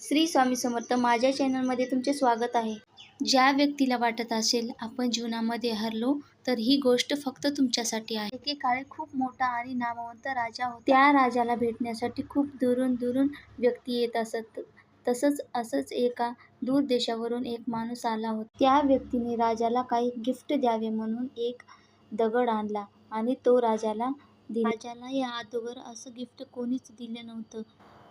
श्री स्वामी समर्थ. माझ्या चॅनलमध्ये तुमचे स्वागत आहे. ज्या व्यक्तीला वाटत असेल आपण जीवनामध्ये हरलो, तर ही गोष्ट फक्त तुमच्यासाठी आहे. एकेकाळी खूप मोठा आणि नामवंत राजा होता. त्या राजाला भेटण्यासाठी खूप दुरून दुरून व्यक्ती येत असत. असंच एका दूर देशावरून एक माणूस आला होता. त्या व्यक्तीने राजाला काही गिफ्ट द्यावे म्हणून एक दगड आणला आणि तो राजाला दिला. राजाला या अगोदर असं गिफ्ट कोणीच दिलं नव्हतं.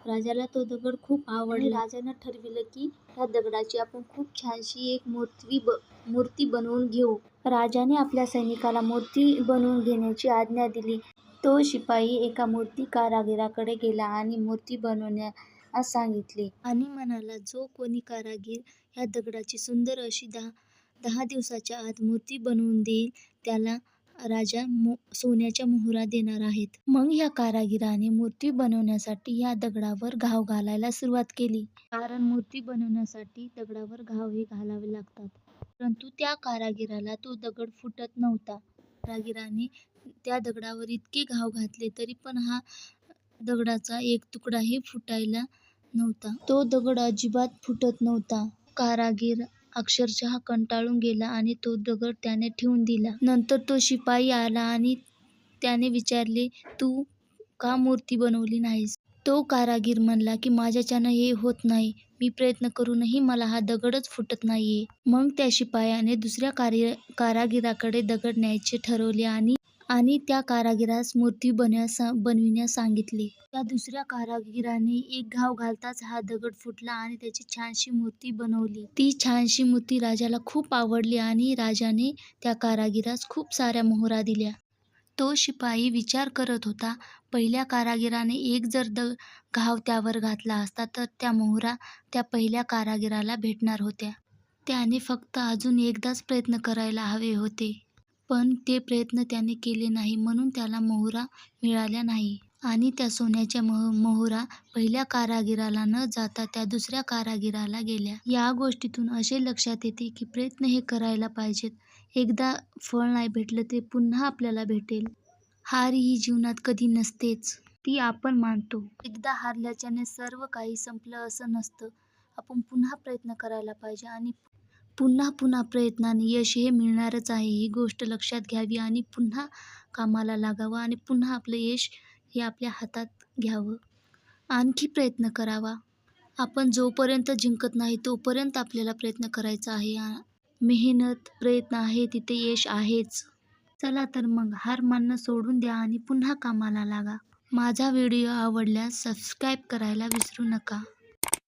राजाला तो दगड खूप आवडला. राजानं ठरविलं की ह्या दगडाची आपण खूप छानशी एक मूर्ती बनवून घेऊ. राजाने आपल्या सैनिकाला मूर्ती बनवून घेण्याची आज्ञा दिली. तो शिपाई एका मूर्ती कारागिराकडे गेला आणि मूर्ती बनवण्यास सांगितले आणि म्हणाला, जो कोणी कारागीर ह्या दगडाची सुंदर अशी 10 दिवसाच्या आत मूर्ती बनवून देईल, त्याला राजा सोन्याच्या मोहरा देणार आहेत. मग ह्या कारागिराने मूर्ती बनवण्यासाठी ह्या दगडावर घाव घालायला सुरुवात केली. कारण मूर्ती बनवण्यासाठी दगडावर घाव हे घालावे लागतात. परंतु त्या कारागिराला तो दगड फुटत नव्हता. कारागिराने त्या दगडावर इतके घाव घातले तरी पण हा दगडाचा एक तुकडाही फुटायला नव्हता. तो दगड अजिबात फुटत नव्हता. कारागीर अक्षरशः कंटाळून गेला आणि तो दगड त्याने ठेवून दिला. नंतर तो शिपाई आला आणि त्याने विचारले, तू का मूर्ती बनवली नाहीस? तो कारागीर म्हणला की माझ्याच्यानं हे होत नाही. मी प्रयत्न करूनही मला हा दगडच फुटत नाहीये. मग त्या शिपायाने दुसऱ्या कारागिराकडे दगड न्यायचे ठरवले आणि त्या कारागिरास मूर्ती बनविण्यास सांगितले. त्या दुसऱ्या कारागिराने एक घाव घालताच हा दगड फुटला आणि त्याची छानशी मूर्ती बनवली. ती छानशी मूर्ती राजाला खूप आवडली आणि राजाने त्या कारागिरास खूप साऱ्या मोहरा दिल्या. तो शिपाई विचार करत होता, पहिल्या कारागिराने एक जर घाव त्यावर घातला असता तर त्या मोहरा त्या पहिल्या कारागिराला भेटणार होत्या. त्याने फक्त अजून एकदाच प्रयत्न करायला हवे होते. पण ते प्रयत्न त्याने केले नाही, म्हणून त्याला मोहरा मिळाल्या नाही. आणि त्या सोन्याच्या मोहरा पहिल्या कारागिराला न जाता त्या दुसऱ्या कारागिराला गेल्या. या गोष्टीतून असे लक्षात येते की प्रयत्न हे करायला पाहिजेत. एकदा फळ नाही भेटलं ते पुन्हा आपल्याला भेटेल. हार ही जीवनात कधी नसतेच, ती आपण मानतो. एकदा हारल्याच्याने सर्व काही संपलं असं नसतं. आपण पुन्हा प्रयत्न करायला पाहिजे आणि पुन्हा प्रयत्नाने यश हे मिळणारच आहे, ही गोष्ट लक्षात घ्यावी आणि पुन्हा कामाला लागावं आणि पुन्हा आपलं यश हे आपल्या हातात घ्यावं. आणखी प्रयत्न करावा. आपण जोपर्यंत जिंकत नाही तोपर्यंत आपल्याला प्रयत्न करायचा आहे. मेहनत, प्रयत्न आहे तिथे यश आहेच. चला तर मग हार मानणं सोडून द्या आणि पुन्हा कामाला लागा. माझा व्हिडिओ आवडल्यास सबस्क्राईब करायला विसरू नका.